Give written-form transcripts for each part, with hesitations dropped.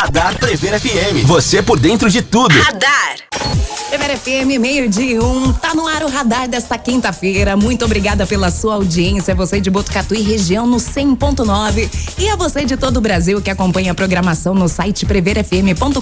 Radar Prever FM. Você por dentro de tudo. Radar. Prever FM, 12:01. Tá no ar o Radar desta quinta-feira. Muito obrigada pela sua audiência. Você de Botucatu e região no 100.9. E a você de todo o Brasil que acompanha a programação no site preverfm.com.br,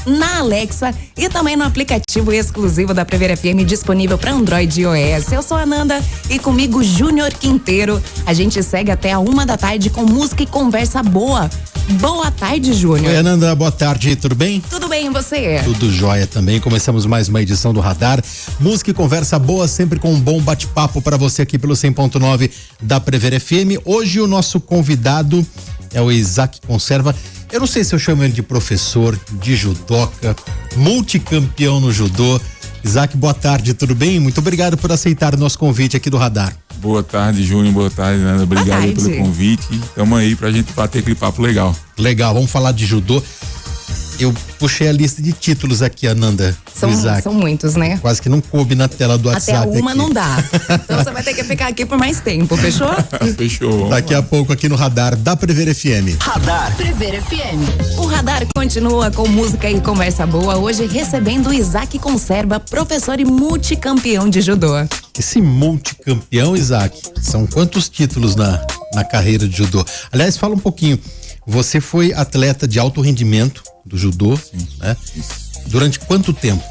na Alexa e também no aplicativo exclusivo da Prever FM disponível para Android e iOS. Eu sou a Nanda e comigo Júnior Quinteiro. A gente segue até a 1h da tarde com música e conversa boa. Boa tarde, Júnior. Oi, Ananda, boa tarde, tudo bem? Tudo bem, e você? Tudo jóia também. Começamos mais uma edição do Radar. Música e conversa boa, sempre com um bom bate-papo para você aqui pelo 100.9 da Prever FM. Hoje o nosso convidado é o Isaac Conserva. Eu não sei se eu chamo ele de professor, de judoca, multicampeão no judô. Isaac, boa tarde, tudo bem? Muito obrigado por aceitar o nosso convite aqui do Radar. Boa tarde, Júnior, boa tarde, Nanda. Obrigado pelo convite. Tamo aí pra gente bater aquele papo legal. Legal, vamos falar de judô. Eu puxei a lista de títulos aqui, Ananda. São muitos, né? Quase que não coube na tela do WhatsApp. Até uma aqui. Não dá. Então você vai ter que ficar aqui por mais tempo, fechou? Fechou. Daqui a pouco aqui no Radar da Prever FM. Radar Prever FM. O Radar continua com música e conversa boa, hoje recebendo o Isaac Conserva, professor e multicampeão de judô. Esse multicampeão, Isaac, são quantos títulos na carreira de judô? Aliás, fala um pouquinho. Você foi atleta de alto rendimento do judô, sim, né? Isso. Durante quanto tempo?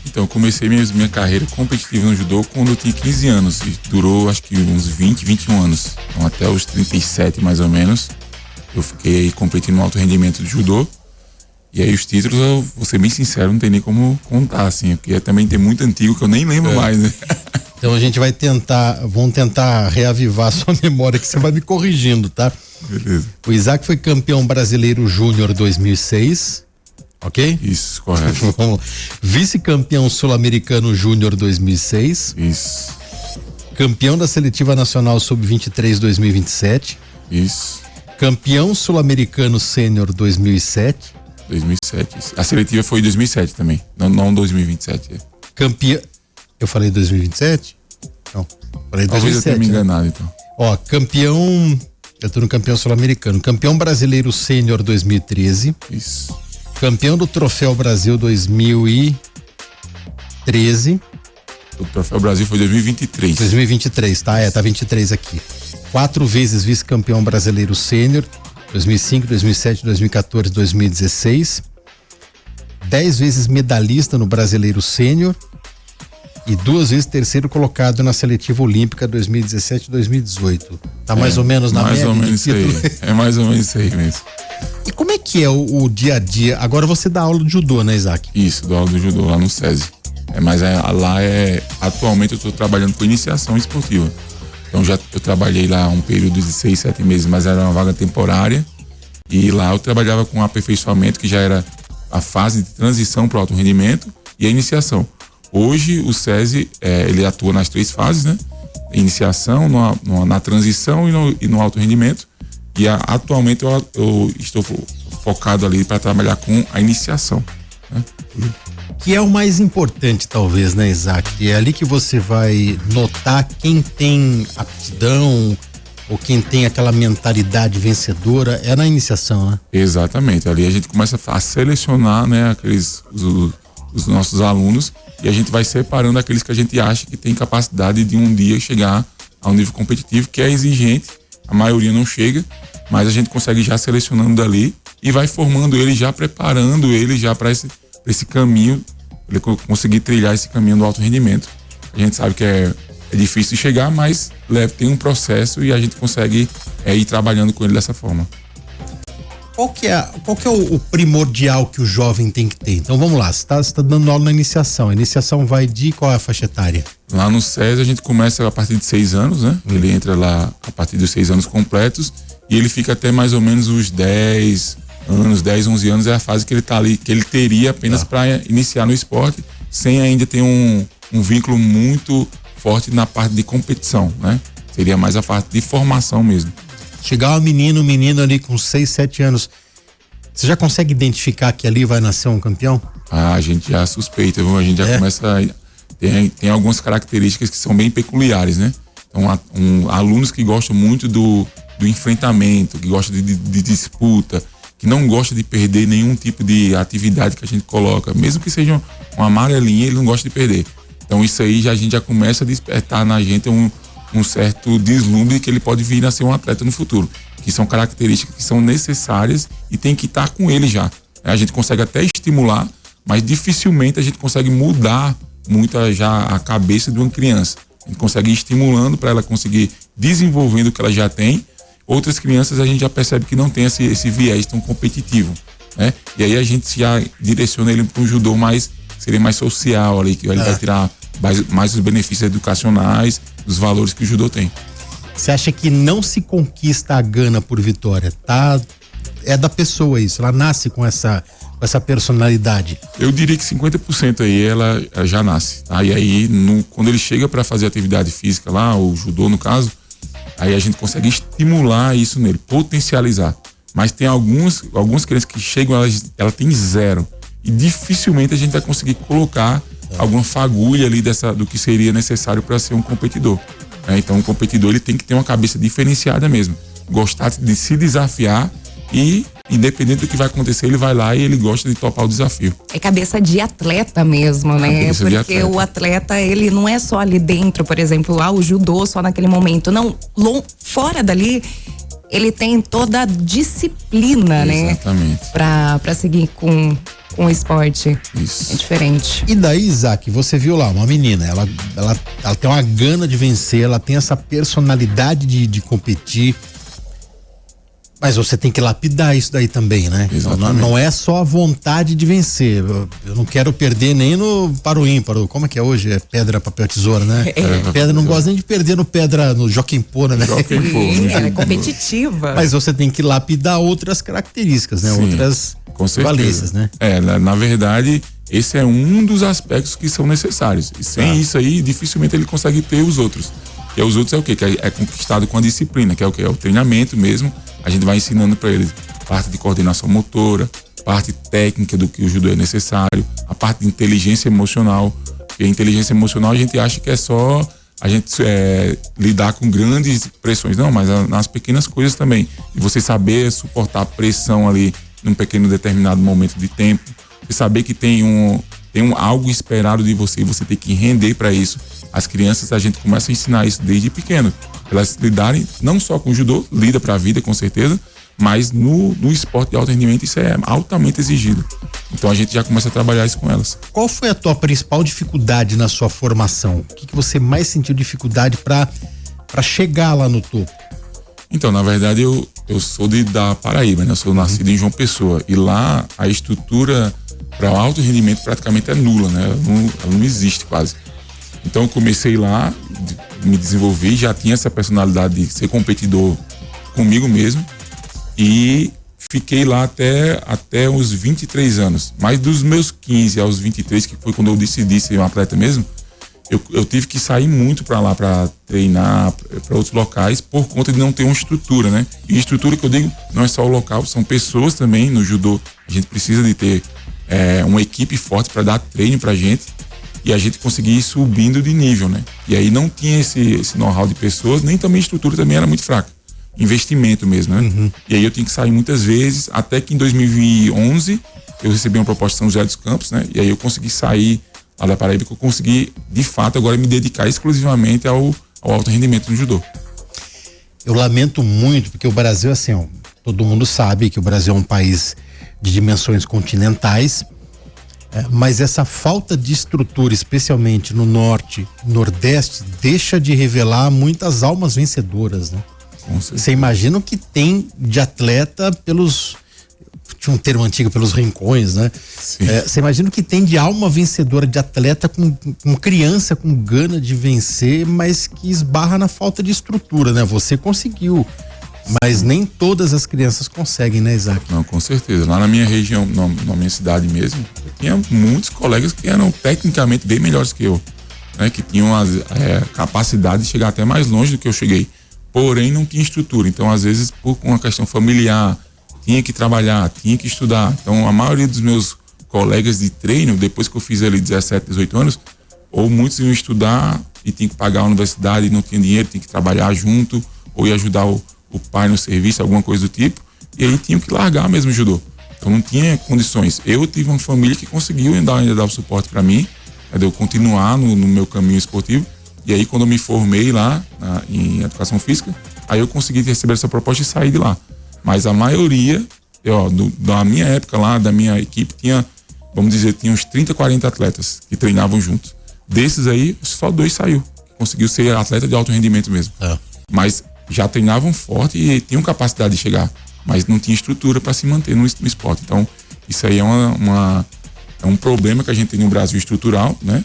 Então, eu comecei minha carreira competitiva no judô quando eu tinha 15 anos e durou acho que uns 20, 21 anos. Então, até os 37 mais ou menos, eu fiquei competindo no alto rendimento do judô. E aí os títulos, eu vou ser bem sincero, não tem nem como contar, assim, porque também tem muito antigo que eu nem lembro mais, né? Então a gente vamos tentar reavivar a sua memória, que você vai me corrigindo, tá? Beleza. O Isaac foi campeão brasileiro júnior 2006, ok? Isso, correto. Vice-campeão sul-americano júnior 2006. Isso. Campeão da seletiva nacional sub-23 2027. Isso. Campeão sul-americano sênior 2007. 2007. A seletiva foi em 2007 também, não 2027. Campeão. Eu falei 2027? Não, falei 2007. Talvez eu tenha me enganado, então. Ó, campeão. Eu tô no campeão sul-americano. Campeão brasileiro sênior 2013. Isso. Campeão do Troféu Brasil 2013. O Troféu Brasil foi 2023. 2023, tá? Tá 23 aqui. 4 vezes vice-campeão brasileiro sênior, 2005, 2007, 2014, 2016. 10 vezes medalhista no brasileiro sênior e 2 vezes terceiro colocado na seletiva olímpica 2017 e 2018. Tá mais ou menos na média? Mais ou menos isso aí. É mais ou menos isso aí mesmo. E como é que é o dia a dia? Agora você dá aula de judô, né, Isaac? Isso, dou aula de judô lá no SESI. Atualmente eu estou trabalhando com iniciação esportiva. Então eu trabalhei lá um período de 6, 7 meses, mas era uma vaga temporária. E lá eu trabalhava com aperfeiçoamento, que já era a fase de transição para o alto rendimento e a iniciação. Hoje o SESI, ele atua nas 3 fases, né? Iniciação, na transição e no alto rendimento. E atualmente eu estou focado ali para trabalhar com a iniciação, né? Que é o mais importante, talvez, né, Isaac? É ali que você vai notar quem tem aptidão ou quem tem aquela mentalidade vencedora, é na iniciação, né? Exatamente. Ali a gente começa a selecionar, né, os nossos alunos, e a gente vai separando aqueles que a gente acha que tem capacidade de um dia chegar a um nível competitivo, que é exigente. A maioria não chega, mas a gente consegue já selecionando dali e vai formando ele, já preparando ele já para esse caminho, ele conseguir trilhar esse caminho do alto rendimento. A gente sabe que é difícil de chegar, mas tem um processo e a gente consegue ir trabalhando com ele dessa forma. Qual que é o primordial que o jovem tem que ter? Então vamos lá, você tá dando aula na iniciação. A iniciação vai de qual é a faixa etária? Lá no SESI a gente começa a partir de 6 anos, né? Ele entra lá a partir dos 6 anos completos e ele fica até mais ou menos os 10 anos, 10, 11 anos é a fase que ele tá ali, que ele teria apenas para iniciar no esporte, sem ainda ter um vínculo muito forte na parte de competição, né? Seria mais a parte de formação mesmo. Chegar um menino ali com 6, 7 anos, você já consegue identificar que ali vai nascer um campeão? A gente já suspeita, viu? A gente já começa tem algumas características que são bem peculiares, né? Então, alunos que gostam muito do enfrentamento, que gostam de disputa, que não gosta de perder nenhum tipo de atividade que a gente coloca, mesmo que seja uma amarelinha, ele não gosta de perder. Então isso aí a gente já começa a despertar na gente um certo deslumbre que ele pode vir a ser um atleta no futuro, que são características que são necessárias e tem que estar com ele já. A gente consegue até estimular, mas dificilmente a gente consegue mudar muito já a cabeça de uma criança. A gente consegue ir estimulando para ela conseguir desenvolvendo o que ela já tem. Outras crianças a gente já percebe que não tem esse viés tão competitivo, né? E aí a gente já direciona ele para um judô seria mais social ali, que ele vai tirar mais os benefícios educacionais, dos valores que o judô tem. Você acha que não se conquista a gana por vitória, tá? É da pessoa isso, ela nasce com essa personalidade. Eu diria que 50% aí ela já nasce, tá? E aí quando ele chega para fazer atividade física lá, o judô no caso, aí a gente consegue estimular isso nele, potencializar. Mas tem algumas crianças que chegam, ela tem 0. E dificilmente a gente vai conseguir colocar alguma fagulha ali do que seria necessário para ser um competidor. Então, o competidor ele tem que ter uma cabeça diferenciada mesmo. Gostar de se desafiar e, independente do que vai acontecer, ele vai lá e ele gosta de topar o desafio. É cabeça de atleta mesmo, né? Porque o atleta, ele não é só ali dentro, por exemplo, o judô só naquele momento. Não, fora dali, ele tem toda a disciplina, né? Exatamente. Pra seguir com o esporte. Isso. É diferente. E daí, Isaac, você viu lá uma menina, ela tem uma gana de vencer, ela tem essa personalidade de competir, mas você tem que lapidar isso daí também, né? Não é só a vontade de vencer. Eu não quero perder nem para o ímpar. Como é que é hoje? É pedra, papel, tesoura, né? Pedra, não gosto nem de perder no Jockey Pô, né? Ela é competitiva. Mas você tem que lapidar outras características, né? Sim, outras com certeza. valências, né? Na verdade, esse é um dos aspectos que são necessários. E sem isso aí, dificilmente ele consegue ter os outros. E os outros é o quê? Que é conquistado com a disciplina, que é o quê? É o treinamento mesmo. A gente vai ensinando para eles parte de coordenação motora, parte técnica do que o judô é necessário, a parte de inteligência emocional. E a inteligência emocional a gente acha que é só a gente lidar com grandes pressões. Não, mas nas pequenas coisas também. E você saber suportar a pressão ali num pequeno determinado momento de tempo. Você saber que tem algo esperado de você e você tem que render para isso. As crianças, a gente começa a ensinar isso desde pequeno. Elas lidarem não só com o judô, lida para a vida com certeza, mas no esporte de alto rendimento isso é altamente exigido. Então a gente já começa a trabalhar isso com elas. Qual foi a tua principal dificuldade na sua formação? O que você mais sentiu dificuldade para chegar lá no topo? Então, na verdade, eu sou da Paraíba, né? Eu sou nascido em João Pessoa. E lá a estrutura para alto rendimento praticamente é nula, né? Ela não existe quase. Então eu comecei lá, me desenvolvi, já tinha essa personalidade de ser competidor comigo mesmo e fiquei lá até os 23 anos. Mas dos meus 15 aos 23, que foi quando eu decidi ser um atleta mesmo, eu tive que sair muito para lá para treinar para outros locais por conta de não ter uma estrutura, né? E estrutura que eu digo não é só o local, são pessoas também. No judô a gente precisa de ter uma equipe forte para dar treino pra gente e a gente conseguir ir subindo de nível, né? E aí não tinha esse know-how de pessoas, nem também a estrutura também era muito fraca. Investimento mesmo, né? Uhum. E aí eu tinha que sair muitas vezes, até que em 2011 eu recebi uma proposta de São José dos Campos, né? E aí eu consegui sair lá da Paraíba, que eu consegui, de fato, agora me dedicar exclusivamente ao alto rendimento no judô. Eu lamento muito, porque o Brasil, assim, ó, todo mundo sabe que o Brasil é um país de dimensões continentais, mas essa falta de estrutura, especialmente no norte, nordeste, deixa de revelar muitas almas vencedoras, né? Você imagina o que tem de atleta tinha um termo antigo, pelos rincões, né? Você imagina o que tem de alma vencedora, de atleta com criança com gana de vencer, mas que esbarra na falta de estrutura, né? Você conseguiu, mas nem todas as crianças conseguem, né, Isaac? Não, com certeza. Lá na minha região, na minha cidade mesmo, eu tinha muitos colegas que eram tecnicamente bem melhores que eu, né? Que tinham a capacidade de chegar até mais longe do que eu cheguei. Porém, não tinha estrutura. Então, às vezes, por uma questão familiar, tinha que trabalhar, tinha que estudar. Então, a maioria dos meus colegas de treino, depois que eu fiz ali 17, 18 anos, ou muitos iam estudar e tinham que pagar a universidade e não tinha dinheiro, tinha que trabalhar junto, ou ia ajudar o pai no serviço, alguma coisa do tipo, e aí tinham que largar mesmo o judô. Então não tinha condições. Eu tive uma família que conseguiu ainda dar o suporte para mim, de eu continuar no meu caminho esportivo. E aí, quando eu me formei lá em educação física, aí eu consegui receber essa proposta e sair de lá. Mas a maioria, da minha época lá, da minha equipe, tinha uns 30, 40 atletas que treinavam juntos. Desses aí, só 2 saiu. Conseguiu ser atleta de alto rendimento mesmo. Mas já treinavam forte e tinham capacidade de chegar. Mas não tinha estrutura para se manter no esporte. Então, isso aí é um problema que a gente tem no Brasil estrutural, né?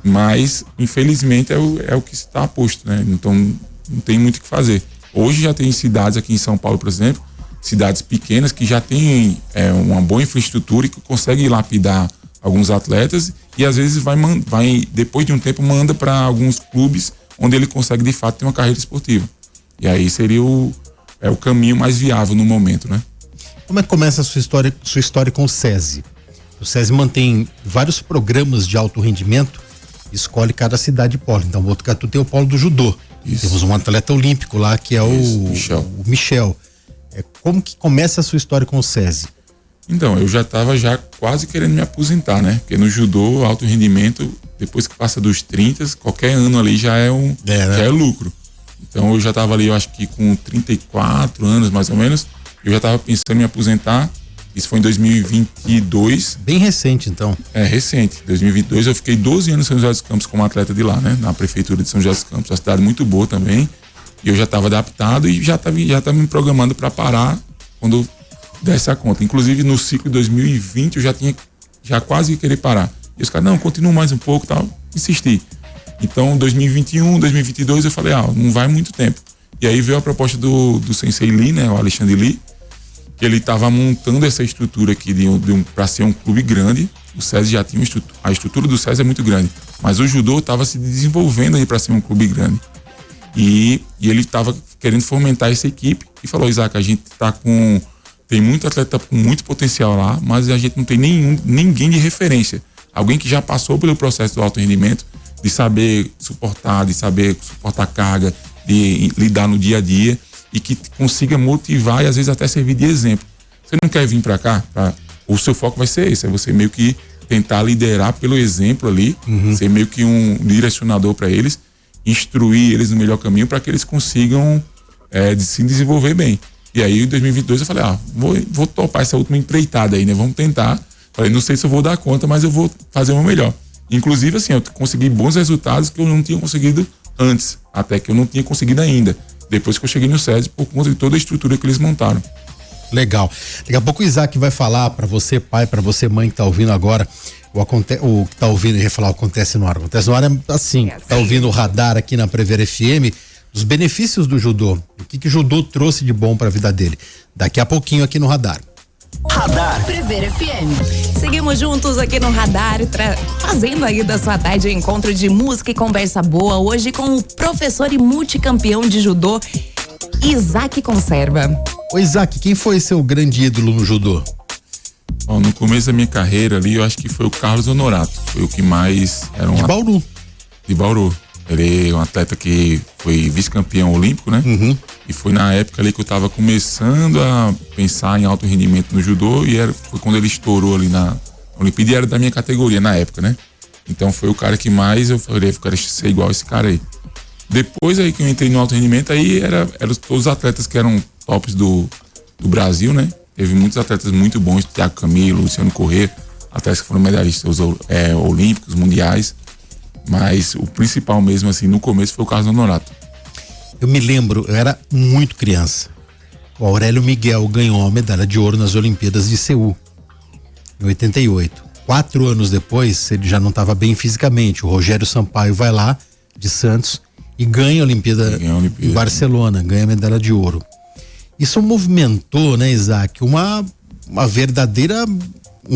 Mas, infelizmente, é o que está posto, né? Então, não tem muito o que fazer. Hoje já tem cidades aqui em São Paulo, por exemplo, cidades pequenas que já têm uma boa infraestrutura e que conseguem lapidar alguns atletas e, às vezes, depois de um tempo, manda para alguns clubes onde ele consegue, de fato, ter uma carreira esportiva. E aí seria o caminho mais viável no momento, né? Como é que começa a sua história com o SESI? O SESI mantém vários programas de alto rendimento, escolhe cada cidade polo. Então, Botucatu tem o polo do judô. Isso. Temos um atleta olímpico lá, que é o Michel. Como que começa a sua história com o SESI? Então, eu já estava quase querendo me aposentar, né? Porque no judô, alto rendimento, depois que passa dos 30, qualquer ano ali já é lucro. Então, eu já estava ali, eu acho que com 34 anos, mais ou menos, eu já estava pensando em me aposentar. Isso foi em 2022. Bem recente, então. Recente. Em 2022 eu fiquei 12 anos em São José dos Campos como atleta de lá, né? Na prefeitura de São José dos Campos. Uma cidade muito boa também. E eu já estava adaptado e já estava me programando para parar quando desse a conta. Inclusive no ciclo de 2020 eu já quase ia querer parar. E os caras, não, continua mais um pouco e tal. Insisti. Então 2021, 2022 eu falei, não vai muito tempo. E aí veio a proposta do Sensei Lee, né? O Alexandre Lee. Que ele estava montando essa estrutura aqui para ser um clube grande. O SESI já tinha a estrutura do SESI é muito grande, mas o judô estava se desenvolvendo aí para ser um clube grande. E ele estava querendo fomentar essa equipe e falou, Isaac, a gente tem muito atleta com muito potencial lá, mas a gente não tem ninguém de referência. Alguém que já passou pelo processo do alto rendimento, de saber suportar carga, de lidar no dia a dia, e que consiga motivar e às vezes até servir de exemplo. Você não quer vir para cá? O seu foco vai ser esse, é você meio que tentar liderar pelo exemplo ali, ser meio que um direcionador para eles, instruir eles no melhor caminho para que eles consigam se desenvolver bem. E aí em 2022 eu falei, vou topar essa última empreitada aí, né? Vamos tentar. Falei, não sei se eu vou dar conta, mas eu vou fazer o meu melhor. Inclusive assim, eu consegui bons resultados que eu não tinha conseguido antes, até que eu não tinha conseguido ainda. Depois que eu cheguei no SESI, por conta de toda a estrutura que eles montaram. Legal. Daqui a pouco o Isaac vai falar para você, pai, para você, mãe, que tá ouvindo agora, o que tá ouvindo, eu ia falar, acontece no ar. Acontece no ar é assim, tá ouvindo o radar aqui na Prever FM, os benefícios do judô. O que o judô trouxe de bom para a vida dele. Daqui a pouquinho aqui no radar. Radar Prever FM. Seguimos juntos aqui no Radar, fazendo aí da sua tarde um encontro de música e conversa boa, hoje com o professor e multicampeão de judô, Isaac Conserva. Ô Isaac, quem foi seu grande ídolo no judô? Bom, no começo da minha carreira ali, eu acho que foi o Carlos Honorato. Foi o que mais era De Bauru. De Bauru. Ele é um atleta que foi vice-campeão olímpico, né? E foi na época ali que eu tava começando a pensar em alto rendimento no judô e foi quando ele estourou ali na Olimpíada e era da minha categoria na época, né? Então foi o cara que mais eu falei, eu quero ser igual a esse cara aí. Depois aí que eu entrei no alto rendimento, aí eram todos os atletas que eram tops do Brasil, né? Teve muitos atletas muito bons, Thiago Camilo, Luciano Corrêa, atletas que foram medalhistas olímpicos, mundiais. Mas o principal mesmo, assim, no começo foi o Carlos Honorato. Eu me lembro, eu era muito criança. O Aurélio Miguel ganhou a medalha de ouro nas Olimpíadas de Seul, em 88. 4 anos depois, ele já não estava bem fisicamente. O Rogério Sampaio vai lá, de Santos, e ganha a Olimpíada em Barcelona, ganha a medalha de ouro. Isso movimentou, né, Isaac, um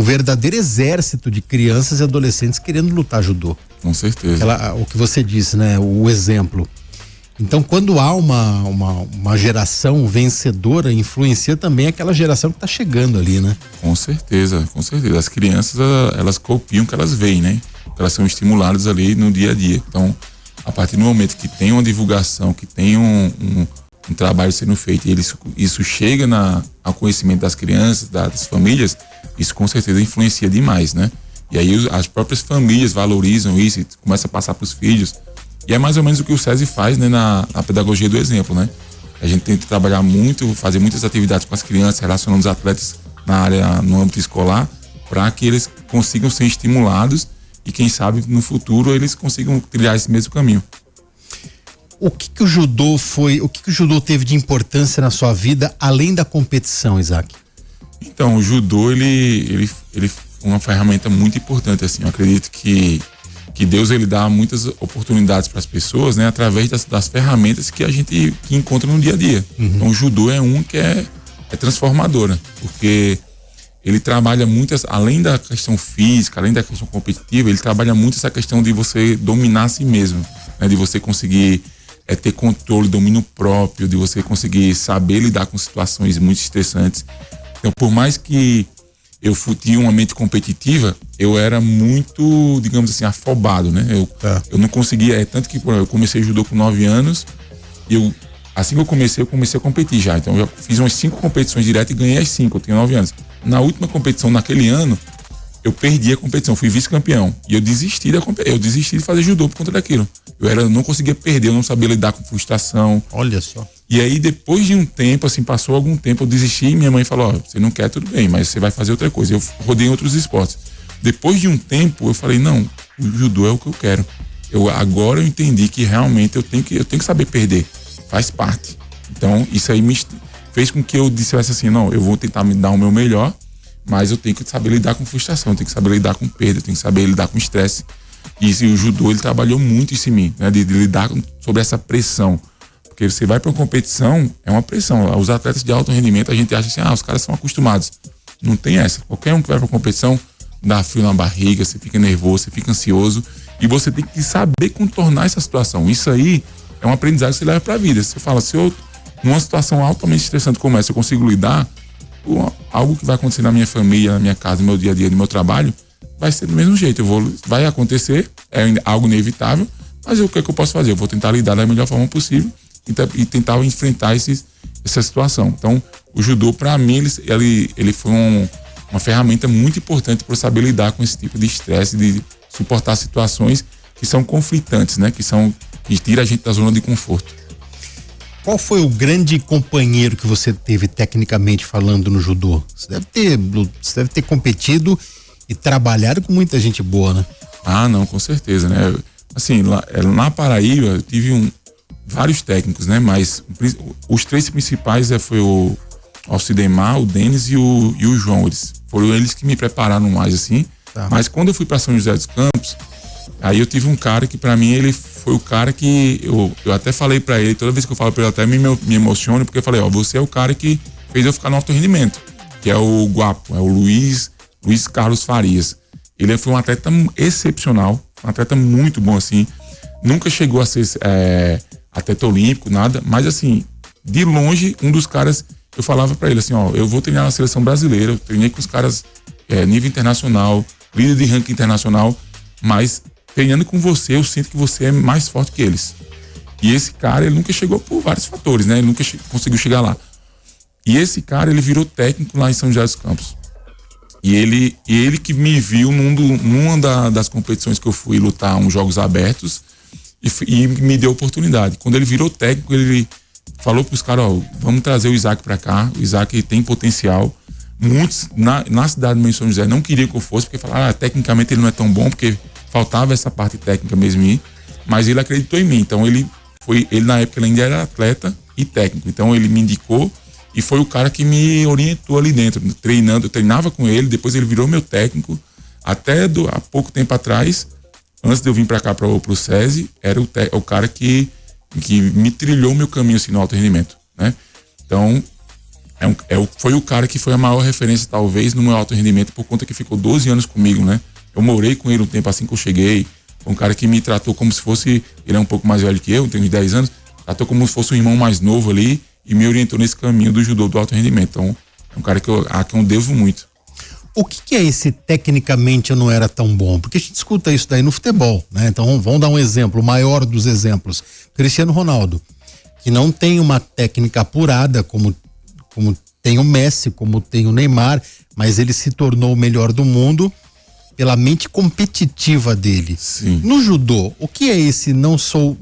verdadeiro exército de crianças e adolescentes querendo lutar judô. Com certeza. O que você disse, né, o exemplo. Então, quando há uma geração vencedora, influencia também aquela geração que está chegando ali, né? Com certeza, com certeza. As crianças, elas copiam o que elas veem, né? Elas são estimuladas ali no dia a dia. Então, a partir do momento que tem uma divulgação, que tem um trabalho sendo feito e isso chega ao conhecimento das crianças, das famílias, isso com certeza influencia demais, né? E aí as próprias famílias valorizam isso e começam a passar para os filhos. E é mais ou menos o que o SESI faz, né, na pedagogia do exemplo, né? A gente tenta trabalhar muito, fazer muitas atividades com as crianças, relacionando os atletas no âmbito escolar, para que eles consigam ser estimulados e quem sabe no futuro eles consigam trilhar esse mesmo caminho. O que o judô teve de importância na sua vida, além da competição, Isaac? Então, o judô, ele foi uma ferramenta muito importante, assim. Eu acredito que Deus, ele dá muitas oportunidades para as pessoas, né? Através das ferramentas que a gente encontra no dia a dia. Uhum. Então, o judô é que é transformadora, porque ele trabalha muitas, além da questão física, além da questão competitiva, ele trabalha muito essa questão de você dominar a si mesmo, né? De você conseguir ter controle, domínio próprio, de você conseguir saber lidar com situações muito estressantes. Então, por mais que eu tinha uma mente competitiva, eu era muito, digamos assim, afobado, né? Eu não conseguia, tanto que eu comecei judô com 9 anos, e assim que eu comecei a competir já. Então eu já fiz umas 5 competições diretas e ganhei as 5, eu tinha 9 anos. Na última competição, naquele ano, eu perdi a competição, fui vice-campeão. E eu desisti de fazer judô por conta daquilo. Eu não conseguia perder, eu não sabia lidar com frustração. Olha só. E aí, depois de um tempo, assim, passou algum tempo, eu desisti e minha mãe falou, você não quer, tudo bem, mas você vai fazer outra coisa. Eu rodei em outros esportes. Depois de um tempo, eu falei, não, o judô é o que eu quero. Agora eu entendi que realmente eu tenho que saber perder. Faz parte. Então, isso aí me fez com que eu dissesse assim, não, eu vou tentar me dar o meu melhor, mas eu tenho que saber lidar com frustração, eu tenho que saber lidar com perda, eu tenho que saber lidar com estresse. E o judô, ele trabalhou muito isso em mim, né? De lidar sobre essa pressão. Porque você vai para uma competição, é uma pressão. Os atletas de alto rendimento, a gente acha assim, os caras são acostumados. Não tem essa. Qualquer um que vai para uma competição, dá frio na barriga, você fica nervoso, você fica ansioso. E você tem que saber contornar essa situação. Isso aí é um aprendizado que você leva para a vida. Você fala, se eu, numa situação altamente estressante como essa, eu consigo lidar, algo que vai acontecer na minha família, na minha casa, no meu dia a dia, no meu trabalho, vai ser do mesmo jeito. Vai acontecer, é algo inevitável, mas o que é que eu posso fazer? Eu vou tentar lidar da melhor forma possível e tentar enfrentar essa situação. Então, o judô, para mim, ele foi uma ferramenta muito importante para eu saber lidar com esse tipo de estresse, de suportar situações que são conflitantes, né? Que tira a gente da zona de conforto. Qual foi o grande companheiro que você teve, tecnicamente falando, no judô? Você deve ter competido e trabalhado com muita gente boa, né? Não, com certeza, né? Assim, na Paraíba, eu tive vários técnicos, né? Mas os 3 principais foi o Alcidemar, o Denis e o João. Foram eles que me prepararam mais, assim. Tá. Mas quando eu fui para São José dos Campos, aí eu tive um cara que, para mim, ele foi o cara que eu até falei para ele, toda vez que eu falo para ele, até me emociono, porque eu falei, você é o cara que fez eu ficar no alto rendimento, que é o Guapo, é o Luiz Carlos Farias. Ele foi um atleta excepcional, um atleta muito bom, assim. Nunca chegou a ser atleta olímpico, nada, mas assim, de longe, um dos caras, eu falava para ele assim, eu vou treinar na seleção brasileira, eu treinei com os caras nível internacional, líder de ranking internacional, mas treinando com você, eu sinto que você é mais forte que eles. E esse cara, ele nunca chegou por vários fatores, né? Ele nunca conseguiu chegar lá. E esse cara, ele virou técnico lá em São José dos Campos. E ele que me viu numa das competições que eu fui lutar uns Jogos Abertos e me deu oportunidade. Quando ele virou técnico, ele falou pros caras, vamos trazer o Isaac pra cá, o Isaac tem potencial. Muitos na cidade do São José não queriam que eu fosse, porque falaram, tecnicamente ele não é tão bom, porque faltava essa parte técnica mesmo em mim, mas ele acreditou em mim. Então ele na época ele ainda era atleta e técnico, então ele me indicou e foi o cara que me orientou ali dentro, treinando. Eu treinava com ele, depois ele virou meu técnico, até há pouco tempo atrás, antes de eu vir para cá pro SESI, era o cara que me trilhou o meu caminho assim, no alto rendimento, né? Então foi o cara que foi a maior referência talvez no meu alto rendimento, por conta que ficou 12 anos comigo, né? Eu morei com ele um tempo assim que eu cheguei. Foi um cara que me tratou como se fosse... Ele é um pouco mais velho que eu, tem uns 10 anos. Tratou como se fosse um irmão mais novo ali e me orientou nesse caminho do judô, do alto rendimento. Então, é um cara que eu devo muito. O que é esse tecnicamente eu não era tão bom? Porque a gente escuta isso daí no futebol, né? Então, vamos dar um exemplo, o maior dos exemplos. Cristiano Ronaldo. que não tem uma técnica apurada como tem o Messi, como tem o Neymar, mas ele se tornou o melhor do mundo pela mente competitiva dele. Sim. No judô, o que é esse eu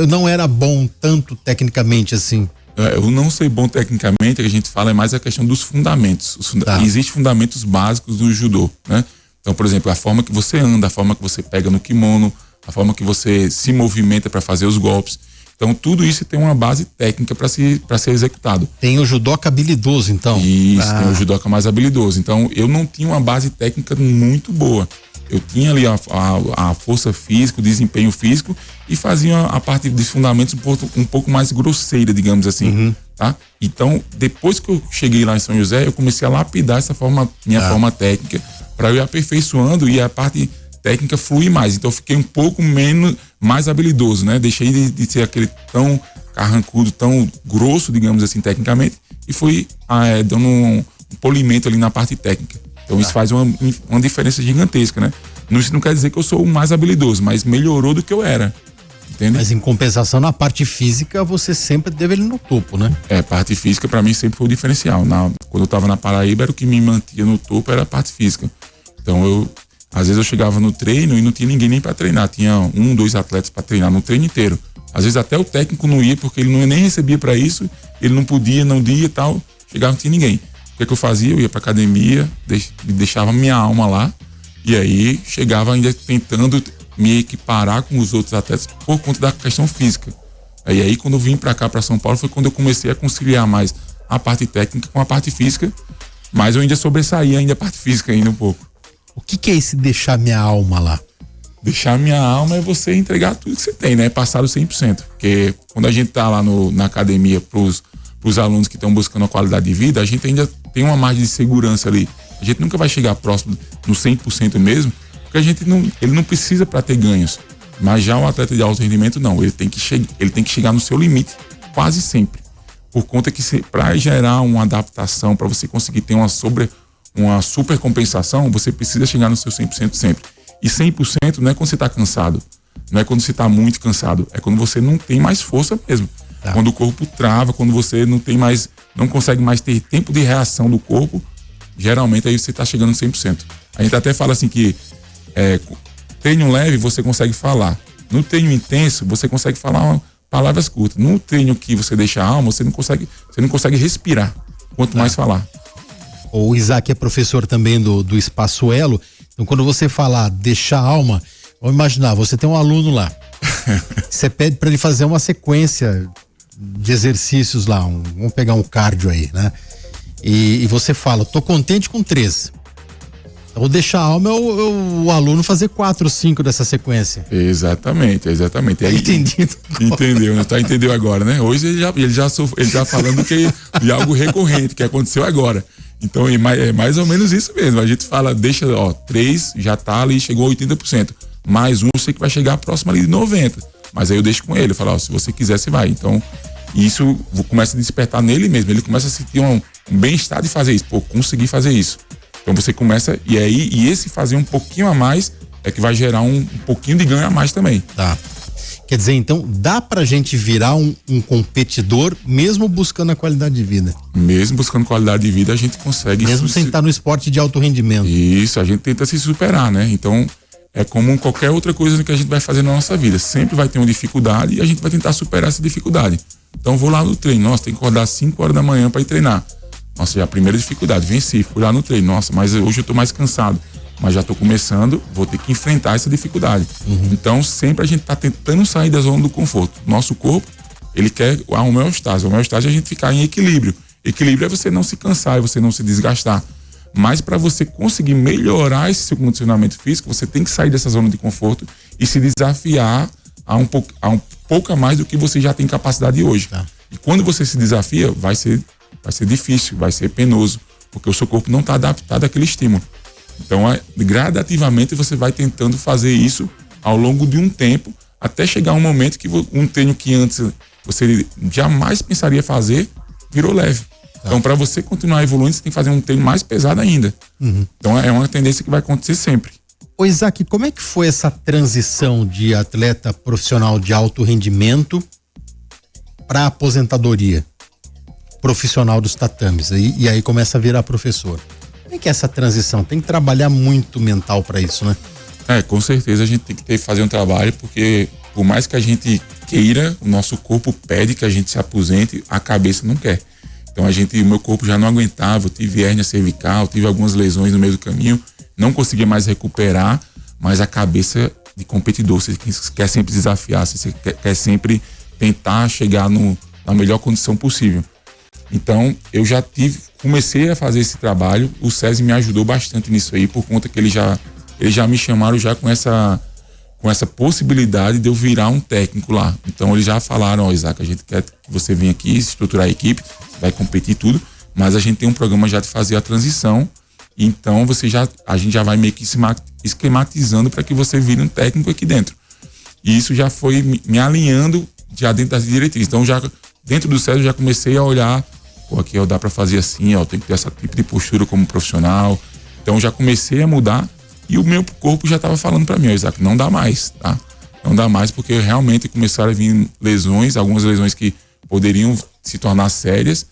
não era bom tanto tecnicamente assim? Eu não ser bom tecnicamente, que a gente fala é mais a questão dos fundamentos. Existem fundamentos básicos do judô, né? Então, por exemplo, a forma que você anda, a forma que você pega no kimono, a forma que você se movimenta para fazer os golpes. Então, tudo isso tem uma base técnica para ser executado. Tem o judoca habilidoso, então? Isso, tem o judoca mais habilidoso. Então, eu não tinha uma base técnica muito boa. Eu tinha ali a força física, o desempenho físico e fazia a parte dos fundamentos um pouco mais grosseira, digamos assim, tá? Então, depois que eu cheguei lá em São José, eu comecei a lapidar essa minha forma técnica para eu ir aperfeiçoando e a parte técnica fluir mais. Então, eu fiquei um pouco mais habilidoso, né? Deixei de ser aquele tão carrancudo, tão grosso, digamos assim, tecnicamente, e fui dando um polimento ali na parte técnica. Então isso faz uma diferença gigantesca, né? Isso não quer dizer que eu sou o mais habilidoso, mas melhorou do que eu era, entende? Mas em compensação, na parte física, você sempre teve ele no topo, né? Parte física pra mim sempre foi o diferencial. Quando eu tava na Paraíba, era o que me mantinha no topo, era a parte física. Então às vezes eu chegava no treino e não tinha ninguém nem pra treinar. Tinha 1, 2 atletas pra treinar no treino inteiro. Às vezes até o técnico não ia, porque ele nem recebia pra isso, ele não podia, não ia e tal. Chegava, não tinha ninguém. O que eu fazia? Eu ia pra academia, deixava minha alma lá, e aí chegava ainda tentando me equiparar com os outros atletas por conta da questão física. Aí quando eu vim pra cá, pra São Paulo, foi quando eu comecei a conciliar mais a parte técnica com a parte física, mas eu ainda sobressaía ainda a parte física ainda um pouco. O que é esse deixar minha alma lá? Deixar minha alma é você entregar tudo que você tem, né? Passar o 100%. Porque quando a gente tá lá na academia pros alunos que estão buscando a qualidade de vida, a gente ainda tem uma margem de segurança ali. A gente nunca vai chegar próximo no 100% mesmo, porque ele não precisa para ter ganhos. Mas já um atleta de alto rendimento, não. Ele tem que chegar no seu limite quase sempre. Por conta que para gerar uma adaptação, para você conseguir ter uma super compensação, você precisa chegar no seu 100% sempre. E 100% não é quando você está cansado. Não é quando você está muito cansado. É quando você não tem mais força mesmo. Tá. Quando o corpo trava, quando você não consegue mais ter tempo de reação do corpo, geralmente aí você está chegando no 100%. A gente até fala assim que treino leve você consegue falar. No treino intenso você consegue falar palavras curtas. No treino que você deixa a alma, você não consegue respirar, quanto mais falar. O Isaac é professor também do Espaço Elo. Então quando você falar deixar a alma, vamos imaginar, você tem um aluno lá. Você pede para ele fazer uma sequência de exercícios lá, vamos pegar um cardio aí, né? E você fala, tô contente com 3. Então deixar a alma é o aluno fazer 4 ou 5 dessa sequência. Exatamente. Aí, entendido. Entendeu, né? Entendeu agora, né? Hoje ele já falando de algo recorrente, que aconteceu agora. Então é mais ou menos isso mesmo. A gente fala, deixa, 3 já tá ali, chegou a 80%. Mais um, eu sei que vai chegar próximo ali de 90%. Mas aí eu deixo com ele, eu falo, se você quiser, você vai. Então, isso começa a despertar nele mesmo. Ele começa a sentir um bem-estar de fazer isso. Pô, consegui fazer isso. Então você começa, e esse fazer um pouquinho a mais é que vai gerar um pouquinho de ganho a mais também. Tá. Quer dizer, então, dá pra gente virar um competidor mesmo buscando a qualidade de vida? Mesmo buscando qualidade de vida, a gente consegue... Mesmo sem estar no esporte de alto rendimento. Isso, a gente tenta se superar, né? Então, é como qualquer outra coisa que a gente vai fazer na nossa vida. Sempre vai ter uma dificuldade e a gente vai tentar superar essa dificuldade. Então, vou lá no treino. Nossa, tem que acordar às 5 horas da manhã para ir treinar. Nossa, já a primeira dificuldade, venci, fui lá no treino. Nossa, mas hoje eu tô mais cansado. Mas já tô começando, vou ter que enfrentar essa dificuldade. Então, sempre a gente tá tentando sair da zona do conforto. Nosso corpo, ele quer a homeostase. A homeostase é a gente ficar em equilíbrio. Equilíbrio é você não se cansar, é você não se desgastar. Mas para você conseguir melhorar esse seu condicionamento físico, você tem que sair dessa zona de conforto e se desafiar a um pouco a mais do que você já tem capacidade hoje. Tá. E quando você se desafia, vai ser difícil, vai ser penoso, porque o seu corpo não está adaptado àquele estímulo. Então, gradativamente você vai tentando fazer isso ao longo de um tempo, até chegar um momento que um treino que antes você jamais pensaria fazer, virou leve. Então, para você continuar evoluindo, você tem que fazer um treino mais pesado ainda. Então, é uma tendência que vai acontecer sempre. Ô Isaac, como é que foi essa transição de atleta profissional de alto rendimento para aposentadoria profissional dos tatames e aí começa a virar professor. Como é que é essa transição? Tem que trabalhar muito mental para isso, né? Com certeza a gente tem que fazer um trabalho, porque por mais que a gente queira, o nosso corpo pede que a gente se aposente, a cabeça não quer. Então o meu corpo já não aguentava, eu tive hérnia cervical, tive algumas lesões no meio do caminho, não conseguia mais recuperar, mas a cabeça de competidor, você quer sempre desafiar, você quer sempre tentar chegar na melhor condição possível. Então eu comecei a fazer esse trabalho, o SESI me ajudou bastante nisso aí, por conta que eles já me chamaram já com essa possibilidade de eu virar um técnico lá. Então eles já falaram, Isaac, a gente quer que você venha aqui, estruturar a equipe, vai competir tudo, mas a gente tem um programa já de fazer a transição, então a gente já vai meio que se esquematizando para que você vire um técnico aqui dentro. E isso já foi me alinhando já dentro das diretrizes. Então já dentro do SESI eu já comecei a olhar, aqui dá para fazer assim, tem que ter esse tipo de postura como profissional. Então já comecei a mudar. E o meu corpo já estava falando para mim, Isaac, não dá mais, tá? Não dá mais, porque realmente começaram a vir lesões, algumas lesões que poderiam se tornar sérias.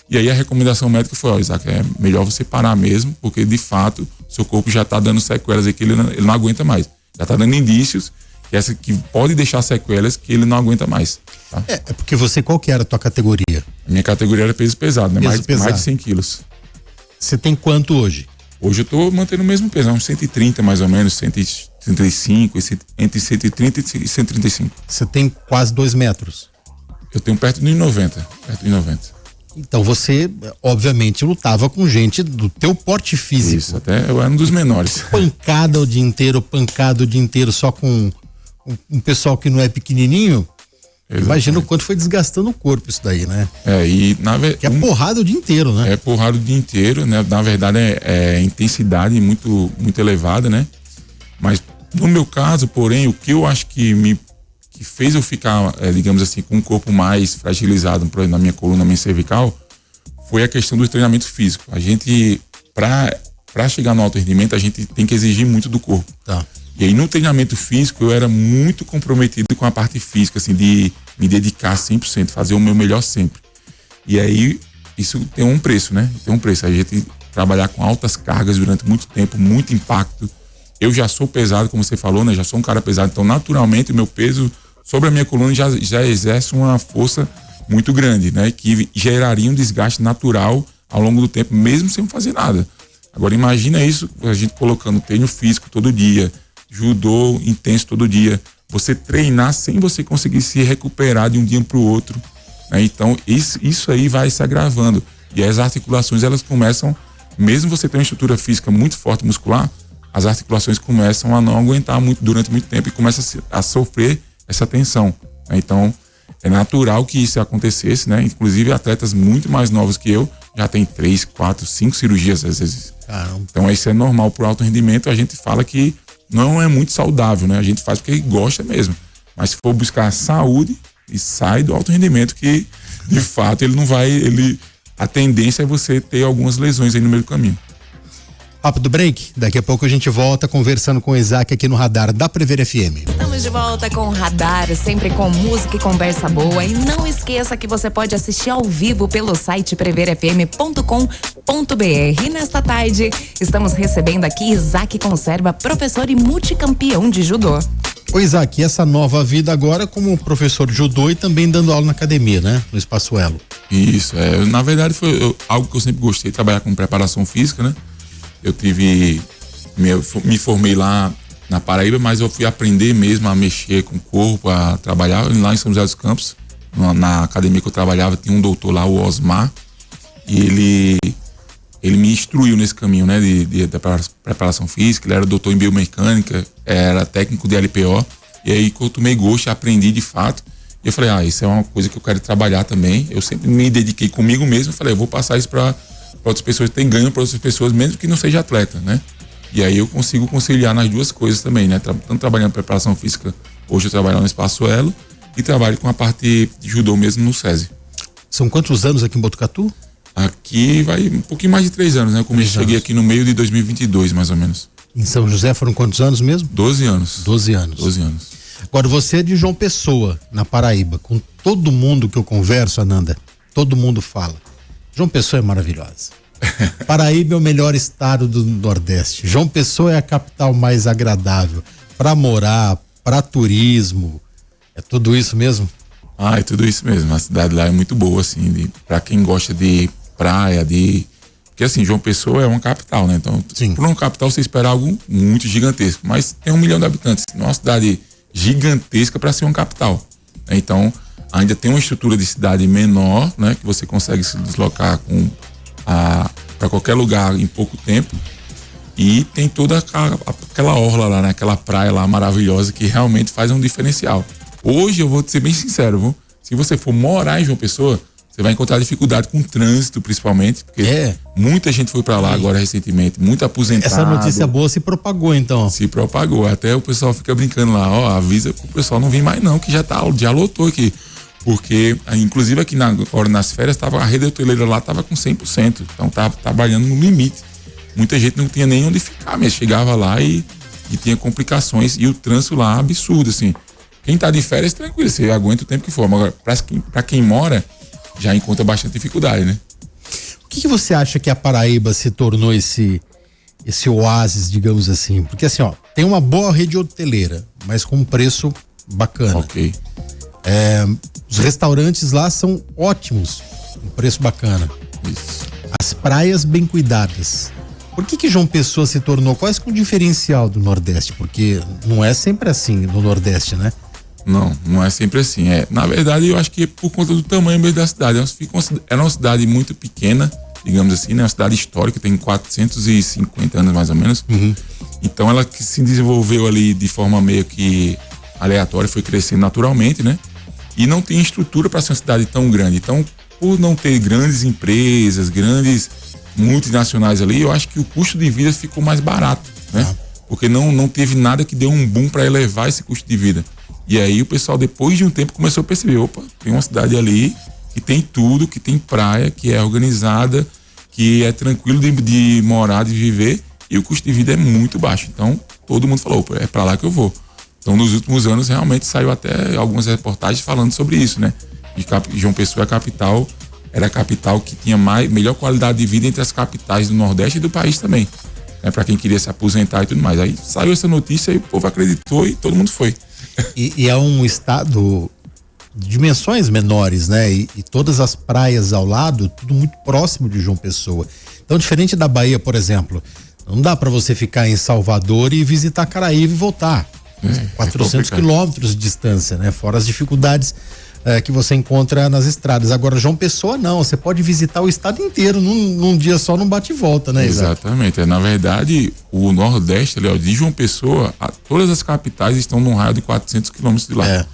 E aí a recomendação médica foi, Isaac, é melhor você parar mesmo, porque de fato seu corpo já está dando sequelas aí que ele não aguenta mais. Já está dando indícios que pode deixar sequelas que ele não aguenta mais. Tá? É porque qual que era a tua categoria? A minha categoria era peso pesado, né? Mais de 100 quilos. Você tem quanto hoje? Hoje eu tô mantendo o mesmo peso, uns 130 mais ou menos, 135, entre 130 e 135. Você tem quase 2 metros. Eu tenho perto de 90. Então você, obviamente, lutava com gente do teu porte físico. Isso, até eu era um dos menores. Pancada o dia inteiro, só com um pessoal que não é pequenininho. Exatamente. Imagina o quanto foi desgastando o corpo isso daí, né? E na verdade... Que é porrada o dia inteiro, né? É porrada o dia inteiro, né? Na verdade é intensidade muito, muito elevada, né? Mas no meu caso, porém, o que eu acho que fez eu ficar, digamos assim, com um corpo mais fragilizado, por exemplo, na minha coluna, na minha cervical, foi a questão do treinamento físico. A gente, pra chegar no alto rendimento, a gente tem que exigir muito do corpo. Tá. E aí no treinamento físico eu era muito comprometido com a parte física, assim, de me dedicar 100%, fazer o meu melhor sempre. E aí isso tem um preço, né? Tem um preço. A gente trabalhar com altas cargas durante muito tempo, muito impacto. Eu já sou pesado, como você falou, né? Já sou um cara pesado, então naturalmente o meu peso sobre a minha coluna já exerce uma força muito grande, né? Que geraria um desgaste natural ao longo do tempo, mesmo sem fazer nada. Agora imagina isso, a gente colocando treino físico todo dia, judô intenso todo dia, você treinar sem você conseguir se recuperar de um dia para o outro, né? Então isso aí vai se agravando e as articulações elas começam, mesmo você ter uma estrutura física muito forte muscular, as articulações começam a não aguentar durante muito tempo e começam a sofrer essa tensão, né? Então é natural que isso acontecesse, né? Inclusive atletas muito mais novos que eu já tem 3, 4, 5 cirurgias às vezes. Caramba. Então isso é normal pro alto rendimento, a gente fala que não é muito saudável, né? A gente faz porque gosta mesmo. Mas se for buscar saúde, e sai do alto rendimento, que de fato ele não vai. A tendência é você ter algumas lesões aí no meio do caminho. Rápido break, daqui a pouco a gente volta conversando com o Isaac aqui no Radar da Prever FM. Estamos de volta com o Radar, sempre com música e conversa boa. E não esqueça que você pode assistir ao vivo pelo site preverfm.com.br. E nesta tarde, estamos recebendo aqui Isaac Conserva, professor e multicampeão de judô. Ô Isaac, e essa nova vida agora como professor de judô e também dando aula na academia, né? No Espaço Elo. Isso, na verdade foi algo que eu sempre gostei, trabalhar com preparação física, né? Eu me formei lá na Paraíba, mas eu fui aprender mesmo a mexer com o corpo, a trabalhar lá em São José dos Campos, na academia que eu trabalhava, tinha um doutor lá, o Osmar, e ele me instruiu nesse caminho, né, de preparação física. Ele era doutor em biomecânica, era técnico de LPO, e aí que eu tomei gosto, aprendi de fato, e eu falei, isso é uma coisa que eu quero trabalhar também. Eu sempre me dediquei comigo mesmo, falei, eu vou passar isso para outras pessoas, tem ganho para outras pessoas, mesmo que não seja atleta, né? E aí eu consigo conciliar nas duas coisas também, né? Tanto trabalhando preparação física, hoje eu trabalho no Espaço Elo, e trabalho com a parte de judô mesmo no SESI. São quantos anos aqui em Botucatu? Aqui vai um pouquinho mais de 3 anos, né? Eu cheguei aqui no meio de 2022, mais ou menos. Em São José foram quantos anos mesmo? 12 anos. 12 anos. 12 anos. Agora, você é de João Pessoa, na Paraíba. Com todo mundo que eu converso, Ananda, todo mundo fala. João Pessoa é maravilhosa. Paraíba é o melhor estado do Nordeste. João Pessoa é a capital mais agradável para morar, para turismo. É tudo isso mesmo? É tudo isso mesmo. A cidade lá é muito boa, assim, para quem gosta de praia, porque assim, João Pessoa é uma capital, né? Então, por uma capital você espera algo muito gigantesco, mas tem 1 milhão de habitantes. Não é uma cidade gigantesca para ser uma capital. Então, ainda tem uma estrutura de cidade menor, né? Que você consegue se deslocar para qualquer lugar em pouco tempo. E tem toda aquela orla lá, né? Aquela praia lá maravilhosa que realmente faz um diferencial. Hoje, eu vou te ser bem sincero, viu? Se você for morar em João Pessoa, você vai encontrar dificuldade com o trânsito, principalmente, porque muita gente foi para lá agora recentemente, muito aposentado. Essa notícia boa se propagou, então. Se propagou, até o pessoal fica brincando lá, avisa que o pessoal não vem mais não, que já lotou aqui. Porque, inclusive aqui agora nas férias, a rede hoteleira lá estava com 100%, então estava trabalhando no limite. Muita gente não tinha nem onde ficar, mas chegava lá e tinha complicações, e o trânsito lá absurdo, assim. Quem tá de férias, tranquilo, você aguenta o tempo que for. Agora, para quem mora, já encontra bastante dificuldade, né? O que você acha que a Paraíba se tornou esse oásis, digamos assim? Porque assim, tem uma boa rede hoteleira, mas com um preço bacana. Ok. Os restaurantes lá são ótimos, um preço bacana. Isso. As praias bem cuidadas. Por que João Pessoa se tornou quase que um diferencial do Nordeste? Porque não é sempre assim no Nordeste, né? Não é sempre assim. Na verdade, eu acho que é por conta do tamanho mesmo da cidade. Era uma cidade muito pequena, digamos assim, né? Uma cidade histórica, tem 450 anos mais ou menos. Uhum. Então ela que se desenvolveu ali de forma meio que aleatória, foi crescendo naturalmente, né? E não tem estrutura para ser uma cidade tão grande. Então, por não ter grandes empresas, grandes multinacionais ali, eu acho que o custo de vida ficou mais barato, né? Porque não teve nada que deu um boom para elevar esse custo de vida. E aí o pessoal, depois de um tempo, começou a perceber, tem uma cidade ali que tem tudo, que tem praia, que é organizada, que é tranquilo de morar, de viver, e o custo de vida é muito baixo. Então, todo mundo falou, é para lá que eu vou. Então, nos últimos anos, realmente saiu até algumas reportagens falando sobre isso, né? João Pessoa era a capital que tinha melhor qualidade de vida entre as capitais do Nordeste e do país também. Né? Para quem queria se aposentar e tudo mais. Aí saiu essa notícia e o povo acreditou e todo mundo foi. E é um estado de dimensões menores, né? E todas as praias ao lado, tudo muito próximo de João Pessoa. Então, diferente da Bahia, por exemplo, não dá para você ficar em Salvador e visitar Caraíva e voltar. 400 quilômetros de distância, né? Fora as dificuldades que você encontra nas estradas. Agora, João Pessoa não, você pode visitar o estado inteiro num dia só, num bate e volta, né? Exatamente. Na verdade, o Nordeste, ali, de João Pessoa, todas as capitais estão num raio de 400 quilômetros de lá.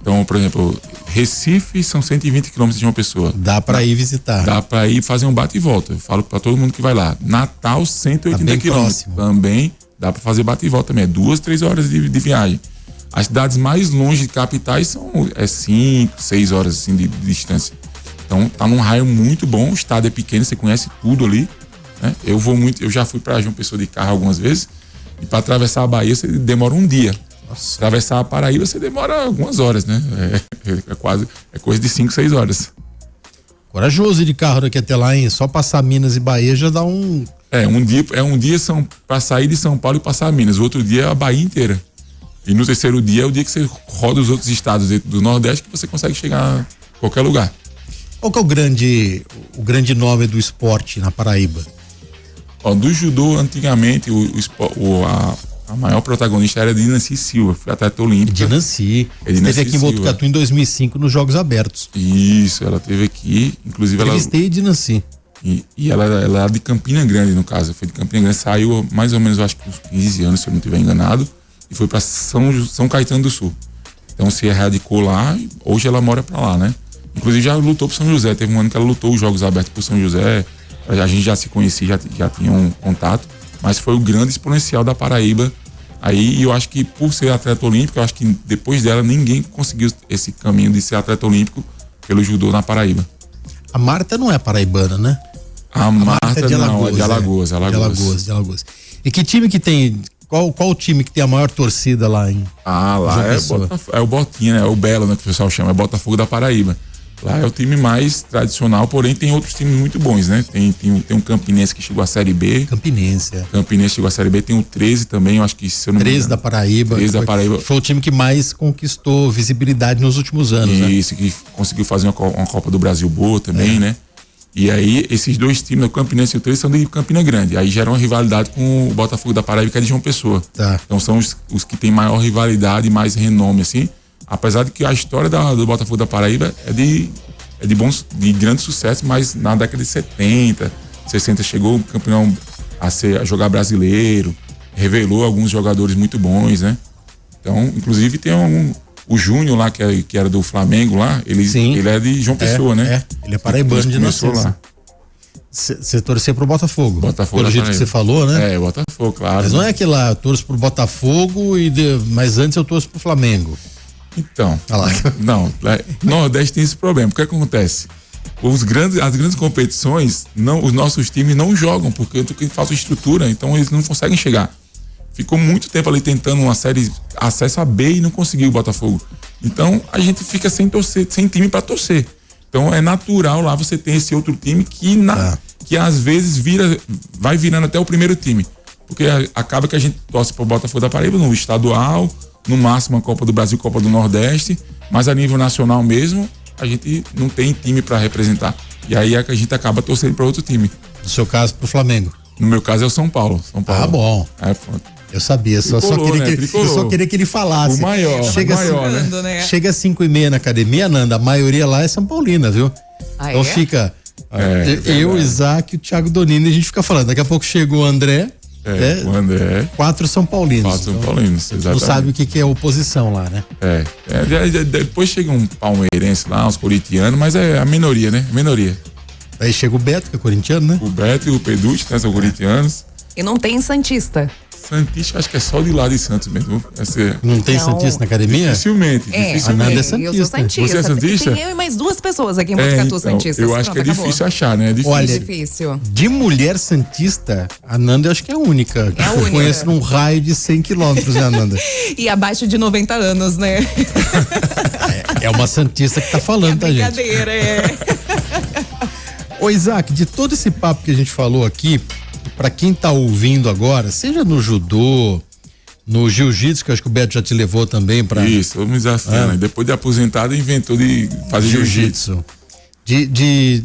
Então, por exemplo, Recife são 120 quilômetros de João Pessoa. Dá para ir visitar. Dá para ir fazer um bate e volta. Eu falo para todo mundo que vai lá. Natal, 180 quilômetros. Também dá para fazer bate e volta também. 2-3 horas de viagem. As cidades mais longe de capitais são 5, 6 horas assim, de distância. Então tá num raio muito bom, o estado é pequeno, você conhece tudo ali, né? Eu já fui para João Pessoa de carro algumas vezes, e para atravessar a Bahia você demora um dia. Nossa. Atravessar a Paraíba você demora algumas horas, né? É coisa de 5, 6 horas. Corajoso de carro daqui até lá, hein? Só passar Minas e Bahia já dá um... Um dia para sair de São Paulo e passar Minas, o outro dia é a Bahia inteira. E no terceiro dia é o dia que você roda os outros estados do Nordeste que você consegue chegar a qualquer lugar. Qual que é o grande nome do esporte na Paraíba? Do judô, antigamente, a maior protagonista era Dinanci Silva, foi atleta olímpica. Dinanci. Esteve aqui em Botucatu em 2005 nos Jogos Abertos. Isso, ela esteve aqui, inclusive Entrevistei Dinanci. E ela é de Campina Grande, no caso. Foi de Campina Grande, saiu mais ou menos, acho que uns 15 anos, se eu não estiver enganado. E foi para São Caetano do Sul. Então se erradicou lá, hoje ela mora para lá, né? Inclusive já lutou por São José, teve um ano que ela lutou os Jogos Abertos por São José, a gente já se conhecia, já tinha um contato, mas foi o grande exponencial da Paraíba. Aí eu acho que por ser atleta olímpico, eu acho que depois dela ninguém conseguiu esse caminho de ser atleta olímpico pelo judô na Paraíba. A Marta não é paraibana, né? A Marta é de Alagoas, de Alagoas. E que time que tem Qual o time que tem a maior torcida lá em lá é o Botinha, né? É o Belo, né? Que o pessoal chama, é Botafogo da Paraíba. Lá é o time mais tradicional, porém tem outros times muito bons, né? Tem um Campinense que chegou à Série B. Campinense chegou à Série B, tem o 13 também, eu acho que se eu não me engano. 13 da Paraíba. 13 da Paraíba. Foi o time que mais conquistou visibilidade nos últimos anos, Isso, que conseguiu fazer uma Copa do Brasil boa também, né? E aí, esses dois times, o Campinense e o 13, são de Campina Grande. Aí gera uma rivalidade com o Botafogo da Paraíba, que é de João Pessoa. Tá. Então são os que têm maior rivalidade, mais renome, assim. Apesar de que a história do Botafogo da Paraíba é de grande sucesso, mas na década de 70, 60 chegou o campeão a jogar brasileiro, revelou alguns jogadores muito bons, né? Então, inclusive tem o Júnior lá, que era do Flamengo lá, ele é de João Pessoa, né? Ele é paraibano de nascença. Você torcia pro Botafogo. Pelo jeito que você falou, né? Botafogo, claro. Mas não é que lá eu torço pro Botafogo, mas antes eu torço pro Flamengo. Então, não, Nordeste tem esse problema. O que acontece? As grandes competições, os nossos times não jogam, porque falta estrutura, então eles não conseguem chegar. Ficou muito tempo ali tentando uma série acesso a B e não conseguiu o Botafogo. Então a gente fica sem time para torcer. Então é natural lá você ter esse outro time que às vezes vai virando até o primeiro time. Porque acaba que a gente torce pro Botafogo da Paraíba no estadual, no máximo a Copa do Brasil, Copa do Nordeste, mas a nível nacional mesmo, a gente não tem time para representar. E aí a gente acaba torcendo para outro time. No seu caso, pro Flamengo? No meu caso é o São Paulo. Ah, bom. Eu sabia, só queria que ele falasse. O maior, né? Chega às 5:30 na academia, Nanda, a maioria lá é São Paulina, viu? Então fica eu, Isaac e o Thiago Donini, a gente fica falando. Daqui a pouco chega o André. O André. 4 São Paulinos. 4 São Paulinos, exatamente. Não sabe o que é oposição lá, né? Depois chega um palmeirense lá, uns corintianos, mas é a minoria, né? Minoria. Aí chega o Beto, que é corintiano, né? O Beto e o Peducci, né? São corintianos. E não tem santista. Santista, acho que é só de lá de Santos mesmo. Não tem Santista na academia? Dificilmente. A Nanda é Santista. Eu sou Santista. Você é Santista? Tem eu e mais 2 pessoas aqui em Botucatu Santistas. Eu acho que é difícil achar, né? É difícil. Olha, difícil. De mulher Santista, a Nanda eu acho que é a única. É a única. Eu conheço num raio de 100 quilômetros, né, Nanda? E abaixo de 90 anos, né? É uma Santista que tá falando, tá, gente? Brincadeira, Ô, Isaac, de todo esse papo que a gente falou aqui, pra quem tá ouvindo agora, seja no judô, no jiu-jitsu, que eu acho que o Beto já te levou também pra... Isso, vamos desafiando. Depois de aposentado, inventou de fazer jiu-jitsu. De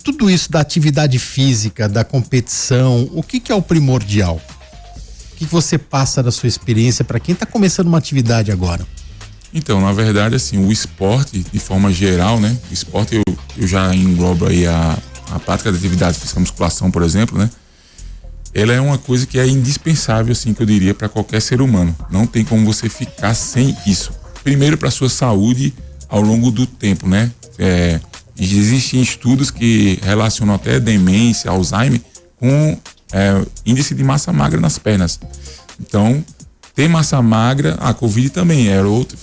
tudo isso, da atividade física, da competição, o que é o primordial? O que você passa da sua experiência para quem tá começando uma atividade agora? Então, na verdade, assim, o esporte, de forma geral, né? O esporte eu já englobo aí a prática da atividade física, musculação, por exemplo, né? Ela é uma coisa que é indispensável, assim, que eu diria, para qualquer ser humano. Não tem como você ficar sem isso. Primeiro, para sua saúde ao longo do tempo, né? Existem estudos que relacionam até demência, Alzheimer, com índice de massa magra nas pernas. Então, ter massa magra, a Covid também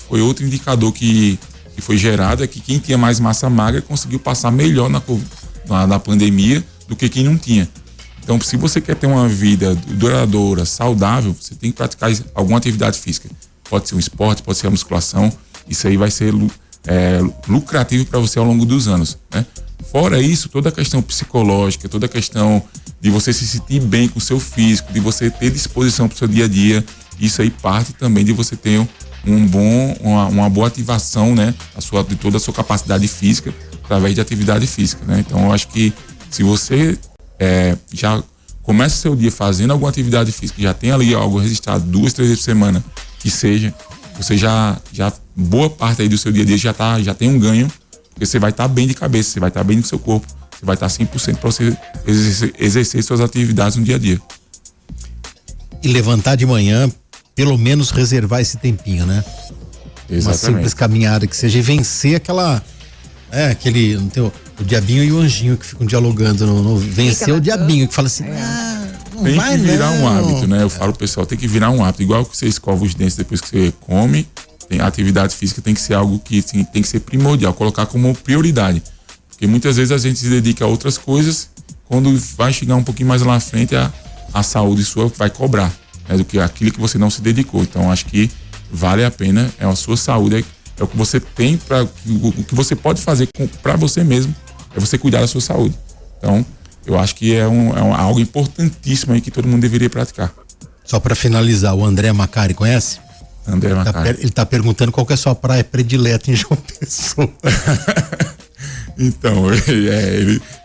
foi outro indicador que foi gerado, é que quem tinha mais massa magra conseguiu passar melhor na pandemia do que quem não tinha. Então, se você quer ter uma vida duradoura, saudável, você tem que praticar alguma atividade física. Pode ser um esporte, pode ser a musculação. Isso aí vai ser lucrativo para você ao longo dos anos, né? Fora isso, toda a questão psicológica, toda a questão de você se sentir bem com o seu físico, de você ter disposição para o seu dia a dia, isso aí parte também de você ter uma boa ativação, né? De toda a sua capacidade física através de atividade física, né? Então, eu acho que se você já começa o seu dia fazendo alguma atividade física, já tem ali algo registrado 2, 3 vezes por semana, que seja, você já boa parte aí do seu dia a dia já tem um ganho, porque você vai estar bem de cabeça, você vai estar bem no seu corpo, você vai estar 100% para você exercer suas atividades no dia a dia. E levantar de manhã, pelo menos reservar esse tempinho, né? Exatamente. Uma simples caminhada que seja, e vencer aquele o diabinho e o anjinho que ficam dialogando, vencer o diabinho que fala assim, não tem vai que virar não. Um hábito, né? Eu falo pro pessoal, tem que virar um hábito, igual que você escova os dentes depois que você come, a atividade física tem que ser algo que assim, tem que ser primordial, colocar como prioridade, porque muitas vezes a gente se dedica a outras coisas, quando vai chegar um pouquinho mais lá na frente, a saúde sua vai cobrar. né, do que aquilo que você não se dedicou. Então, acho que vale a pena, é a sua saúde, é o que você tem, o que você pode fazer para você mesmo, é você cuidar da sua saúde. Então, eu acho que é algo importantíssimo aí que todo mundo deveria praticar. Só para finalizar, o André Macari, conhece? André Macari. Ele tá perguntando qual que é a sua praia predileta em João Pessoa. Então,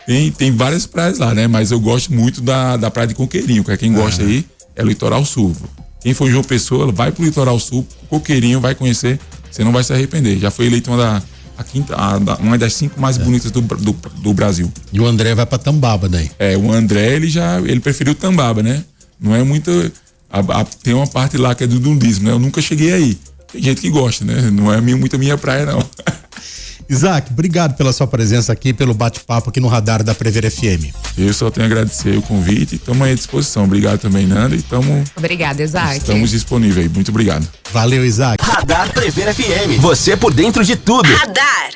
ele tem várias praias lá, né? Mas eu gosto muito da praia de Coqueirinho, que é quem gosta aí, é o Litoral Sul. Quem for em João Pessoa, vai pro Litoral Sul, Coqueirinho, vai conhecer, você não vai se arrepender. Já foi eleito uma das 5 mais bonitas do Brasil. E o André vai pra Tambaba daí? O André, ele preferiu Tambaba, né? Não é muito... tem uma parte lá que é do nudismo, né? Eu nunca cheguei aí. Tem gente que gosta, né? Não é muito a minha praia, não. Isaac, obrigado pela sua presença aqui, pelo bate-papo aqui no Radar da Prever FM. Eu só tenho a agradecer o convite e estamos aí à disposição. Obrigado também, Nanda. Obrigada, Isaac. Estamos disponíveis aí. Muito obrigado. Valeu, Isaac. Radar Prever FM. Você por dentro de tudo. Radar.